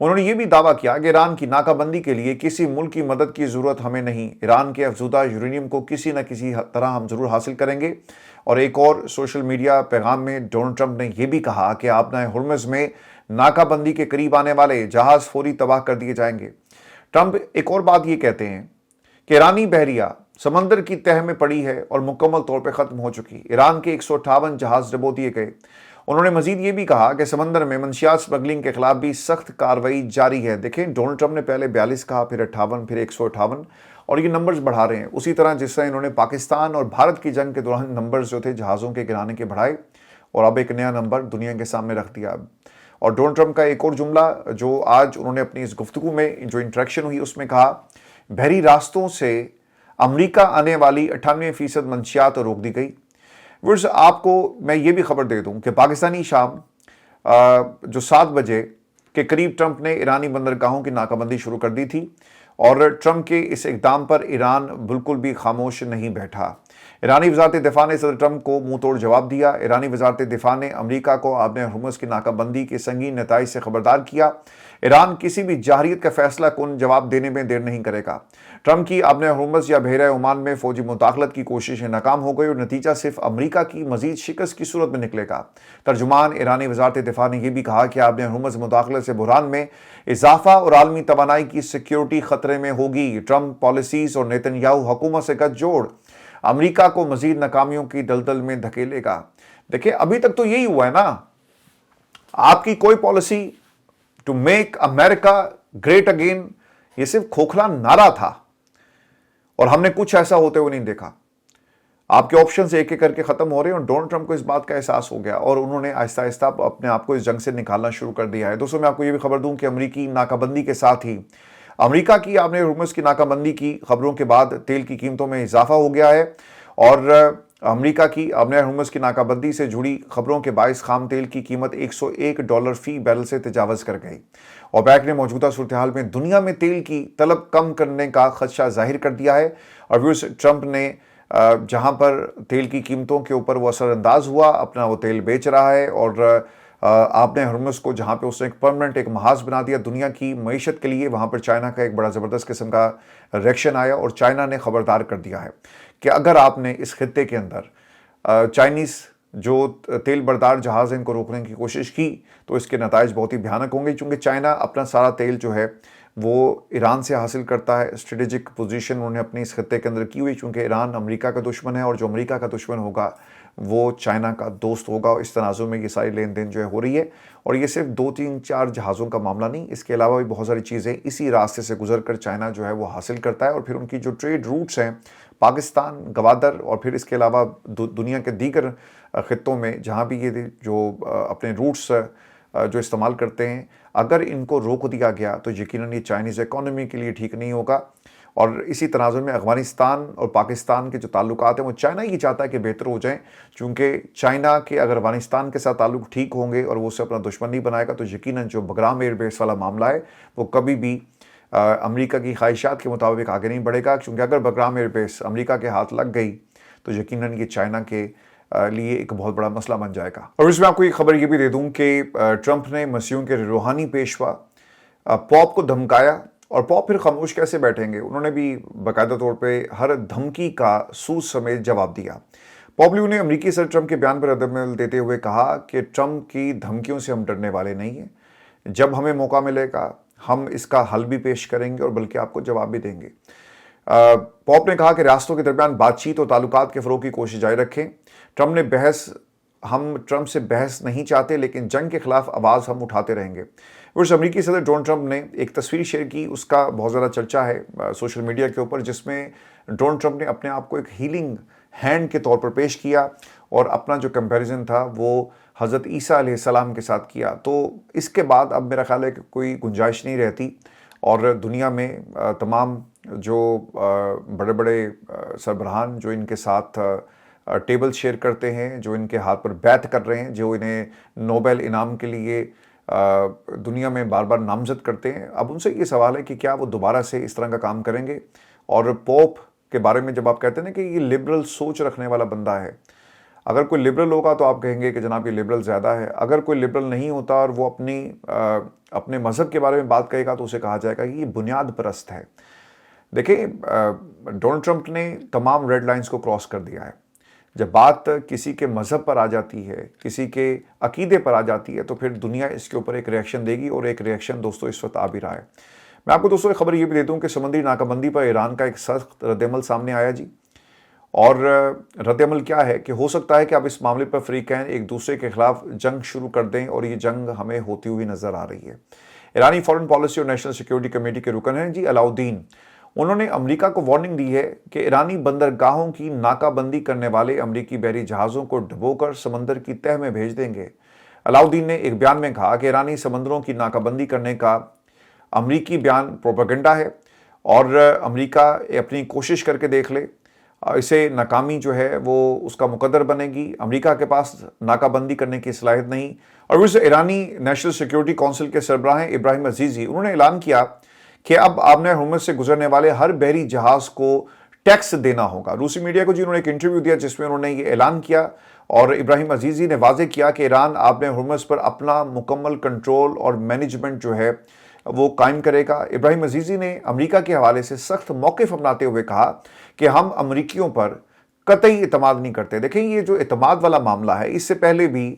انہوں نے یہ بھی دعویٰ کیا کہ ایران کی ناکہ بندی کے لیے کسی ملک کی مدد کی ضرورت ہمیں نہیں، ایران کے افزودہ یورینیم کو کسی نہ کسی طرح ہم ضرور حاصل کریں گے۔ اور ایک اور سوشل میڈیا پیغام میں ڈونلڈ ٹرمپ نے یہ بھی کہا کہ آبنائے ہرمز میں ناکہ بندی کے قریب آنے والے جہاز فوری تباہ کر دیے جائیں گے۔ ٹرمپ ایک اور بات یہ کہتے ہیں کہ ایرانی بحریہ سمندر کی تہہ میں پڑی ہے اور مکمل طور پہ ختم ہو چکی۔ ایران کے 158 جہاز ڈبو دیے گئے۔ انہوں نے مزید یہ بھی کہا کہ سمندر میں منشیات سمگلنگ کے خلاف بھی سخت کارروائی جاری ہے۔ دیکھیں ڈونلڈ ٹرمپ نے پہلے 42 کہا، پھر 58، پھر 158، اور یہ نمبرز بڑھا رہے ہیں۔ اسی طرح جس طرح انہوں نے پاکستان اور بھارت کی جنگ کے دوران نمبرز جو تھے جہازوں کے گرانے کے بڑھائے، اور اب ایک نیا نمبر دنیا کے سامنے رکھ دیا۔ اور ڈونلڈ ٹرمپ کا ایک اور جملہ جو آج انہوں نے اپنی اس گفتگو میں جو انٹریکشن ہوئی اس میں کہا، بحری راستوں سے امریکہ آنے والی 98% منشیات روک دی گئی۔ ورز آپ کو میں یہ بھی خبر دے دوں کہ پاکستانی شام جو 7 بجے کے قریب ٹرمپ نے ایرانی بندرگاہوں کی ناکہ بندی شروع کر دی تھی، اور ٹرمپ کے اس اقدام پر ایران بالکل بھی خاموش نہیں بیٹھا۔ ایرانی وزارت دفاع نے صدر ٹرمپ کو منہ توڑ جواب دیا۔ ایرانی وزارت دفاع نے امریکہ کو آبنائے ہرمز کی ناکہ بندی کے سنگین نتائج سے خبردار کیا۔ ایران کسی بھی جارحیت کا فیصلہ کن جواب دینے میں دیر نہیں کرے گا۔ ٹرمپ کی آبنائے ہرمز یا بحیرہ عمان میں فوجی مداخلت کی کوششیں ناکام ہو گئی اور نتیجہ صرف امریکہ کی مزید شکست کی صورت میں نکلے گا۔ ترجمان ایرانی وزارت دفاع نے یہ بھی کہا کہ آبنائے ہرمز مداخلت سے بحران میں اضافہ اور عالمی توانائی کی سیکیورٹی خطرے میں ہوگی۔ ٹرمپ پالیسیز اور نیتن یاہو حکومت سے گٹھ جوڑ امریکہ کو مزید ناکامیوں کی دلدل میں دھکیلے گا۔ دیکھیں ابھی تک تو یہی ہوا ہے نا، آپ کی کوئی policy to make America great again یہ صرف کھوکھلا نعرہ تھا، اور ہم نے کچھ ایسا ہوتے ہوئے نہیں دیکھا۔ آپ کے آپشنز ایک ایک کر کے ختم ہو رہے ہیں، اور ڈونلڈ ٹرمپ کو اس بات کا احساس ہو گیا، اور انہوں نے آہستہ آہستہ اپنے آپ کو اس جنگ سے نکالنا شروع کر دیا ہے۔ دوستوں میں آپ کو یہ بھی خبر دوں کہ امریکی ناکہ بندی کے ساتھ ہی امریکہ کی آبنائے ہرمز کی ناکہ بندی کی خبروں کے بعد تیل کی قیمتوں میں اضافہ ہو گیا ہے، اور امریکہ کی آبنائے ہرمز کی ناکہ بندی سے جڑی خبروں کے باعث خام تیل کی قیمت $101 فی بیرل سے تجاوز کر گئی، اور بیک نے موجودہ صورتحال میں دنیا میں تیل کی طلب کم کرنے کا خدشہ ظاہر کر دیا ہے۔ اور ٹرمپ نے جہاں پر تیل کی قیمتوں کے اوپر وہ اثر انداز ہوا، اپنا وہ تیل بیچ رہا ہے، اور آبنائے ہرمز کو جہاں پہ اس نے ایک پرمنٹ ایک محاذ بنا دیا دنیا کی معیشت کے لیے، وہاں پر چائنا کا ایک بڑا زبردست قسم کا ریئیکشن آیا، اور چائنا نے خبردار کر دیا ہے کہ اگر آپ نے اس خطے کے اندر چائنیز جو تیل بردار جہاز ہیں ان کو روکنے کی کوشش کی تو اس کے نتائج بہت ہی بھیانک ہوں گے، چونکہ چائنا اپنا سارا تیل جو ہے وہ ایران سے حاصل کرتا ہے۔ اسٹریٹجک پوزیشن انہوں نے اپنی اس خطے کے اندر کی ہوئی، چونکہ ایران امریکہ کا دشمن ہے، اور جو امریکہ کا دشمن ہوگا وہ چائنا کا دوست ہوگا، اور اس تناظر میں یہ ساری لین دین جو ہے ہو رہی ہے۔ اور یہ صرف 2 3 4 جہازوں کا معاملہ نہیں، اس کے علاوہ بھی بہت ساری چیزیں اسی راستے سے گزر کر چائنا جو ہے وہ حاصل کرتا ہے، اور پھر ان کی جو ٹریڈ روٹس ہیں پاکستان، گوادر، اور پھر اس کے علاوہ دنیا کے دیگر خطوں میں جہاں بھی یہ جو اپنے روٹس جو استعمال کرتے ہیں، اگر ان کو روک دیا گیا تو یقیناً یہ چائنیز اکانومی کے لیے ٹھیک نہیں ہوگا۔ اور اسی تناظر میں افغانستان اور پاکستان کے جو تعلقات ہیں وہ چائنا یہ چاہتا ہے کہ بہتر ہو جائیں، چونکہ چائنا کے اگر افغانستان کے ساتھ تعلق ٹھیک ہوں گے اور وہ اسے اپنا دشمن نہیں بنائے گا تو یقیناً جو بگرام ایئر بیس والا معاملہ ہے وہ کبھی بھی امریکہ کی خواہشات کے مطابق آگے نہیں بڑھے گا، کیونکہ اگر بگرام ایئر بیس امریکہ کے ہاتھ لگ گئی تو یقیناً یہ چائنا کے لیے ایک بہت بڑا مسئلہ بن جائے گا۔ اور اس میں آپ کو یہ خبر یہ بھی دے دوں کہ ٹرمپ نے مسیحیوں کے روحانی پیشوا پوپ کو دھمکایا، اور پوپ پھر خاموش کیسے بیٹھیں گے؟ انہوں نے بھی باقاعدہ طور پہ ہر دھمکی کا سود سمیت جواب دیا۔ پوپ لیو نے امریکی صدر ٹرمپ کے بیان پر ردعمل دیتے ہوئے کہا کہ ٹرمپ کی دھمکیوں سے ہم ڈرنے والے نہیں ہیں، جب ہمیں موقع ملے گا ہم اس کا حل بھی پیش کریں گے اور بلکہ آپ کو جواب بھی دیں گے۔ پوپ نے کہا کہ ریاستوں کے درمیان بات چیت اور تعلقات کے فروغ کی کوشش جاری رکھیں۔ ہم ٹرمپ سے بحث نہیں چاہتے، لیکن جنگ کے خلاف آواز ہم اٹھاتے رہیں گے۔ امریکی صدر ڈونلڈ ٹرمپ نے ایک تصویر شیئر کی، اس کا بہت زیادہ چرچا ہے سوشل میڈیا کے اوپر، جس میں ڈونلڈ ٹرمپ نے اپنے آپ کو ایک ہیلنگ ہینڈ کے طور پر پیش کیا، اور اپنا جو کمپیریزن تھا وہ حضرت عیسیٰ علیہ السلام کے ساتھ کیا۔ تو اس کے بعد اب میرا خیال ہے کہ کوئی گنجائش نہیں رہتی، اور دنیا میں تمام جو بڑے بڑے سربراہان جو ان کے ساتھ ٹیبل شیئر کرتے ہیں، جو ان کے ہاتھ پر بیعت کر رہے ہیں، جو انہیں نوبل انعام کے لیے دنیا میں بار بار نامزد کرتے ہیں، اب ان سے یہ سوال ہے کہ کیا وہ دوبارہ سے اس طرح کا کام کریں گے؟ اور پوپ کے بارے میں جب آپ کہتے ہیں کہ یہ لبرل سوچ رکھنے والا بندہ ہے، اگر کوئی لبرل ہوگا تو آپ کہیں گے کہ جناب یہ لبرل زیادہ ہے، اگر کوئی لبرل نہیں ہوتا اور وہ اپنے مذہب کے بارے میں بات کہے گا تو اسے کہا جائے گا کہ یہ بنیاد پرست ہے۔ دیکھیں ڈونلڈ ٹرمپ نے تمام ریڈ لائنز کو کراس کر دیا ہے۔ جب بات کسی کے مذہب پر آ جاتی ہے، کسی کے عقیدے پر آ جاتی ہے، تو پھر دنیا اس کے اوپر ایک ریئیکشن دے گی، اور ایک ریئیکشن دوستو اس وقت آ بھی رہا ہے۔ میں آپ کو دوستو ایک خبر یہ بھی دے دوں کہ سمندری ناکہ بندی پر ایران کا ایک سخت رد عمل سامنے آیا جی۔ اور رد عمل کیا ہے کہ ہو سکتا ہے کہ اب اس معاملے پر فریقین ایک دوسرے کے خلاف جنگ شروع کر دیں، اور یہ جنگ ہمیں ہوتی ہوئی نظر آ رہی ہے۔ ایرانی فارن پالیسی اور نیشنل سیکیورٹی کمیٹی کے رکن ہیں جی علاؤدین، انہوں نے امریکہ کو وارننگ دی ہے کہ ایرانی بندرگاہوں کی ناکہ بندی کرنے والے امریکی بحری جہازوں کو ڈبو کر سمندر کی تہہ میں بھیج دیں گے۔ علاؤدین نے ایک بیان میں کہا کہ ایرانی سمندروں کی ناکہ بندی کرنے کا امریکی بیان پروپیگنڈا ہے، اور امریکہ اپنی کوشش کر کے دیکھ لے، اسے ناکامی جو ہے وہ اس کا مقدر بنے گی۔ امریکہ کے پاس ناکہ بندی کرنے کی صلاحیت نہیں۔ اور ویسے ایرانی نیشنل سیکیورٹی کونسل کے سربراہ ابراہیم عزیزی، انہوں نے اعلان کیا کہ اب آبنہ ہرمز سے گزرنے والے ہر بحری جہاز کو ٹیکس دینا ہوگا۔ روسی میڈیا کو جی انہوں نے ایک انٹرویو دیا جس میں انہوں نے یہ اعلان کیا، اور ابراہیم عزیزی نے واضح کیا کہ ایران آبنہ ہرمز پر اپنا مکمل کنٹرول اور مینجمنٹ جو ہے وہ قائم کرے گا۔ ابراہیم عزیزی نے امریکہ کے حوالے سے سخت موقف اپناتے ہوئے کہا کہ ہم امریکیوں پر قطعی اعتماد نہیں کرتے۔ دیکھیں یہ جو اعتماد والا معاملہ ہے، اس سے پہلے بھی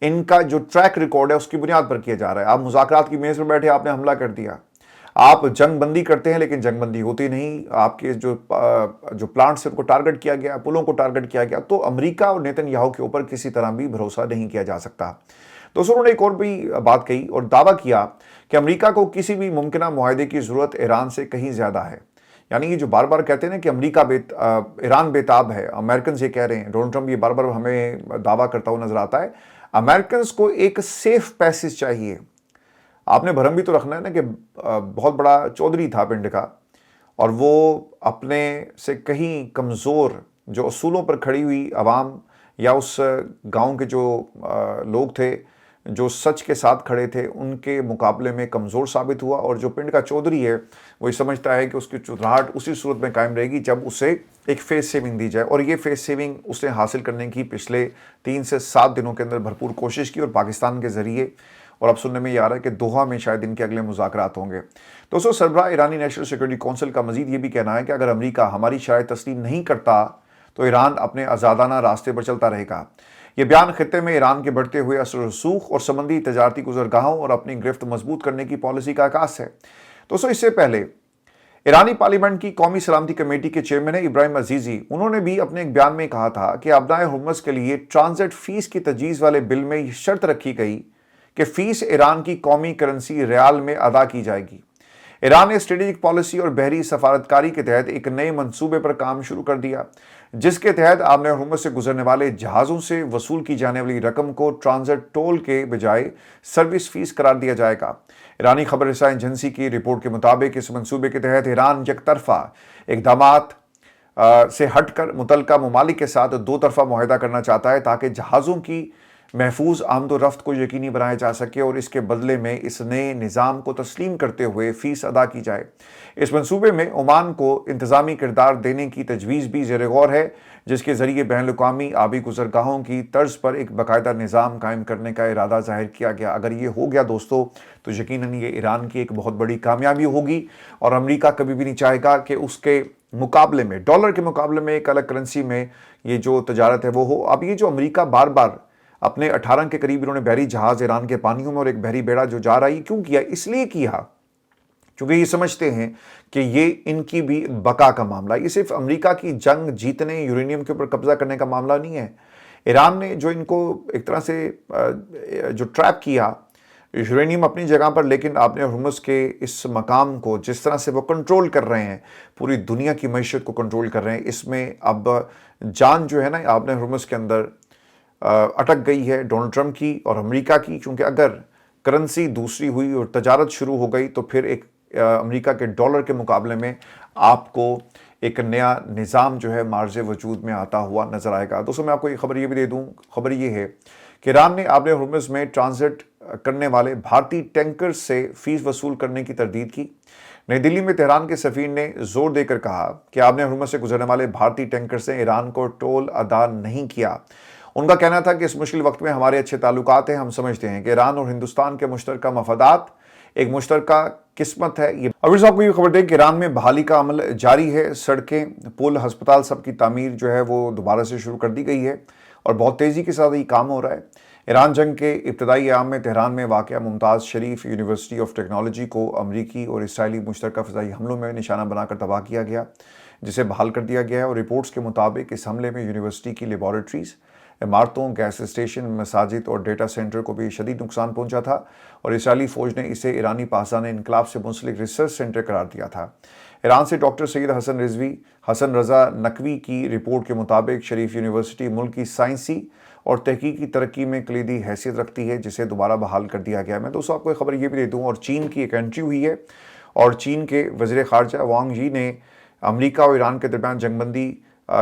ان کا جو ٹریک ریکارڈ ہے اس کی بنیاد پر کیا جا رہا ہے۔ آپ مذاکرات کی میز پر بیٹھے، آپ نے حملہ کر دیا، آپ جنگ بندی کرتے ہیں لیکن جنگ بندی ہوتی نہیں، آپ کے جو پلانٹس ان کو ٹارگٹ کیا گیا، پلوں کو ٹارگٹ کیا گیا، تو امریکہ اور نیتن یاہو کے اوپر کسی طرح بھی بھروسہ نہیں کیا جا سکتا۔ دوستوں انہوں نے ایک اور بھی بات کہی اور دعویٰ کیا کہ امریکہ کو کسی بھی ممکنہ معاہدے کی ضرورت ایران سے کہیں زیادہ ہے۔ یعنی یہ جو بار بار کہتے ہیں نا کہ ایران بیتاب ہے، امریکنز یہ کہہ رہے ہیں، ڈونلڈ ٹرمپ یہ بار بار ہمیں دعویٰ کرتا ہوا نظر آتا ہے، امریکنز کو ایک سیف پیسز چاہیے۔ آپ نے بھرم بھی تو رکھنا ہے نا کہ بہت بڑا چودھری تھا پنڈ کا، اور وہ اپنے سے کہیں کمزور جو اصولوں پر کھڑی ہوئی عوام یا اس گاؤں کے جو لوگ تھے جو سچ کے ساتھ کھڑے تھے ان کے مقابلے میں کمزور ثابت ہوا، اور جو پنڈ کا چودھری ہے وہ یہ سمجھتا ہے کہ اس کی چودراہٹ اسی صورت میں قائم رہے گی جب اسے ایک فیس سیونگ دی جائے، اور یہ فیس سیونگ اس نے حاصل کرنے کی پچھلے 3 سے 7 دنوں کے اندر بھرپور کوشش کی، اور پاکستان کے ذریعے، اور اب سننے میں یہ آ رہا ہے کہ دوحہ میں شاید ان کے اگلے مذاکرات ہوں گے۔ دوستو سربراہ ایرانی نیشنل سیکیورٹی کونسل کا مزید یہ بھی کہنا ہے کہ اگر امریکہ ہماری شرائط تسلیم نہیں کرتا تو ایران اپنے آزادانہ راستے پر چلتا رہے گا۔ یہ بیان خطے میں ایران کے بڑھتے ہوئے اثر و رسوخ اور سمندری تجارتی گزرگاہوں اور اپنی گرفت مضبوط کرنے کی پالیسی کا عکاس ہے۔ دوستو اس سے پہلے ایرانی پارلیمنٹ کی قومی سلامتی کمیٹی کے چیئرمین ابراہیم عزیزی، انہوں نے بھی اپنے ایک بیان میں کہا تھا کہ آبنائے ہرمز کے لیے ٹرانزٹ فیس کی تجویز والے بل میں یہ شرط رکھی گئی کہ فیس ایران کی قومی کرنسی ریال میں ادا کی جائے گی۔ ایران نے اسٹریٹجک پالیسی اور بحری سفارتکاری کے تحت ایک نئے منصوبے پر کام شروع کر دیا، جس کے تحت آبنہ ہرمز سے گزرنے والے جہازوں سے وصول کی جانے والی رقم کو ٹرانزٹ ٹول کے بجائے سروس فیس قرار دیا جائے گا۔ ایرانی خبر رساں ایجنسی کی رپورٹ کے مطابق اس منصوبے کے تحت ایران یک طرفہ اقدامات سے ہٹ کر متعلقہ ممالک کے ساتھ 2 طرفہ معاہدہ کرنا چاہتا ہے تاکہ جہازوں کی محفوظ آمد و رفت کو یقینی بنایا جا سکے، اور اس کے بدلے میں اس نئے نظام کو تسلیم کرتے ہوئے فیس ادا کی جائے۔ اس منصوبے میں عمان کو انتظامی کردار دینے کی تجویز بھی زیر غور ہے، جس کے ذریعے بین الاقوامی آبی گزرگاہوں کی طرز پر ایک باقاعدہ نظام قائم کرنے کا ارادہ ظاہر کیا گیا۔ اگر یہ ہو گیا دوستو تو یقیناً یہ ایران کی ایک بہت بڑی کامیابی ہوگی، اور امریکہ کبھی بھی نہیں چاہے گا کہ اس کے مقابلے میں، ڈالر کے مقابلے میں ایک الگ کرنسی میں یہ جو تجارت ہے وہ ہو۔ اب یہ جو امریکہ بار بار اپنے 18 کے قریب انہوں نے بحری جہاز ایران کے پانیوں میں اور ایک بحری بیڑا جو جا رہی کیوں کیا؟ اس لیے کیا چونکہ یہ سمجھتے ہیں کہ یہ ان کی بھی بقا کا معاملہ، یہ صرف امریکہ کی جنگ جیتنے، یورینیم کے اوپر قبضہ کرنے کا معاملہ نہیں ہے۔ ایران نے جو ان کو ایک طرح سے جو ٹریپ کیا، یورینیم اپنی جگہ پر، لیکن آبنہ ہرمز کے اس مقام کو جس طرح سے وہ کنٹرول کر رہے ہیں، پوری دنیا کی معیشت کو کنٹرول کر رہے ہیں، اس میں اب جان جو ہے نا آبنہ ہرمز کے اندر اٹک گئی ہے ڈونلڈ ٹرمپ کی اور امریکہ کی، چونکہ اگر کرنسی دوسری ہوئی اور تجارت شروع ہو گئی تو پھر ایک امریکہ کے ڈالر کے مقابلے میں آپ کو ایک نیا نظام جو ہے مارز وجود میں آتا ہوا نظر آئے گا۔ دوستوں میں آپ کو یہ خبر یہ بھی دے دوں، خبر یہ ہے کہ ایران نے آبنہ ہرمز میں ٹرانزٹ کرنے والے بھارتی ٹینکر سے فیس وصول کرنے کی تردید کی۔ نئی دلی میں تہران کے سفیر نے زور دے کر کہا کہ آبنہ ہرمز سے گزرنے والے بھارتی ٹینکر سے ایران کو ٹول ادا نہیں کیا۔ ان کا کہنا تھا کہ اس مشکل وقت میں ہمارے اچھے تعلقات ہیں، ہم سمجھتے ہیں کہ ایران اور ہندوستان کے مشترکہ مفادات ایک مشترکہ قسمت ہے۔ یہ ابھی صاحب کو یہ خبر دیں کہ ایران میں بحالی کا عمل جاری ہے، سڑکیں، پل، ہسپتال سب کی تعمیر جو ہے وہ دوبارہ سے شروع کر دی گئی ہے اور بہت تیزی کے ساتھ یہ کام ہو رہا ہے۔ ایران جنگ کے ابتدائی ایام میں تہران میں واقع ممتاز شریف یونیورسٹی آف ٹیکنالوجی کو امریکی اور اسرائیلی مشترکہ فضائی حملوں میں نشانہ بنا کر تباہ کیا گیا، جسے بحال کر دیا گیا ہے، اور رپورٹس کے مطابق اس حملے میں یونیورسٹی کی لیبارٹریز، عمارتوں، گیس اسٹیشن، مساجد اور ڈیٹا سینٹر کو بھی شدید نقصان پہنچا تھا، اور اسرائیلی فوج نے اسے ایرانی پاسداران انقلاب سے منسلک ریسرچ سینٹر قرار دیا تھا۔ ایران سے ڈاکٹر سید حسن رضا نقوی کی رپورٹ کے مطابق شریف یونیورسٹی ملک کی سائنسی اور تحقیقی ترقی میں کلیدی حیثیت رکھتی ہے، جسے دوبارہ بحال کر دیا گیا۔ میں دوستوں آپ کو ایک خبر یہ بھی دے دوں، اور چین کی ایک انٹری ہوئی ہے، اور چین کے وزیر خارجہ وانگ یی نے امریکہ اور ایران کے درمیان جنگ بندی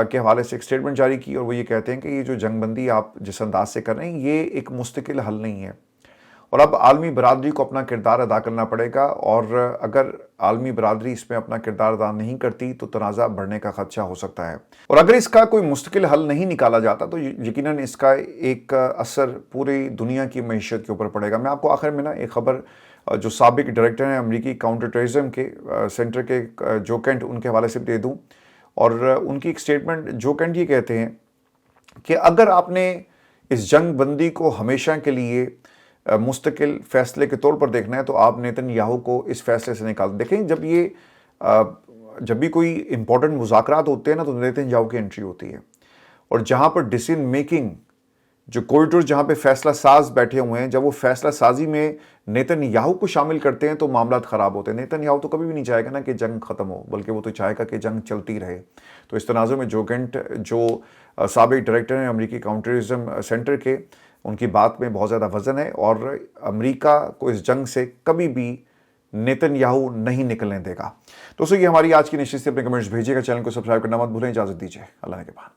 کے حوالے سے ایک سٹیٹمنٹ جاری کی، اور وہ یہ کہتے ہیں کہ یہ جو جنگ بندی آپ جس انداز سے کر رہے ہیں یہ ایک مستقل حل نہیں ہے، اور اب عالمی برادری کو اپنا کردار ادا کرنا پڑے گا، اور اگر عالمی برادری اس میں اپنا کردار ادا نہیں کرتی تو تنازع بڑھنے کا خدشہ ہو سکتا ہے، اور اگر اس کا کوئی مستقل حل نہیں نکالا جاتا تو یقیناً اس کا ایک اثر پوری دنیا کی معیشت کے اوپر پڑے گا۔ میں آپ کو آخر میں ایک خبر جو سابق ڈائریکٹر ہیں امریکی کاؤنٹر ٹیررزم کے سینٹر کے جو کینٹ، ان کے حوالے سے دے دوں، اور ان کی ایک سٹیٹمنٹ جو کینٹ یہ کہتے ہیں کہ اگر آپ نے اس جنگ بندی کو ہمیشہ کے لیے مستقل فیصلے کے طور پر دیکھنا ہے تو آپ نیتن یاہو کو اس فیصلے سے نکال دیکھیں۔ جب بھی کوئی امپورٹنٹ مذاکرات ہوتے ہیں نا تو نیتن یاہو کی انٹری ہوتی ہے، اور جہاں پر ڈیسیژن میکنگ جو کوریڈور جہاں پہ فیصلہ ساز بیٹھے ہوئے ہیں، جب وہ فیصلہ سازی میں نیتن یاہو کو شامل کرتے ہیں تو معاملات خراب ہوتے ہیں۔ نیتن یاہو تو کبھی بھی نہیں چاہے گا نا کہ جنگ ختم ہو، بلکہ وہ تو چاہے گا کہ جنگ چلتی رہے۔ تو اس تناظر میں جو کینٹ جو سابق ڈائریکٹر ہیں امریکی کاؤنٹر ٹیررزم سینٹر کے، ان کی بات میں بہت زیادہ وزن ہے، اور امریکہ کو اس جنگ سے کبھی بھی نیتن یاہو نہیں نکلنے دے گا۔ دوستو یہ ہماری آج کی نشست، اپنے کمنٹس بھیجیے گا، چینل کو سبسکرائب کرنا مت بھولیں، اجازت دیجیے، اللہ نے کے بعد۔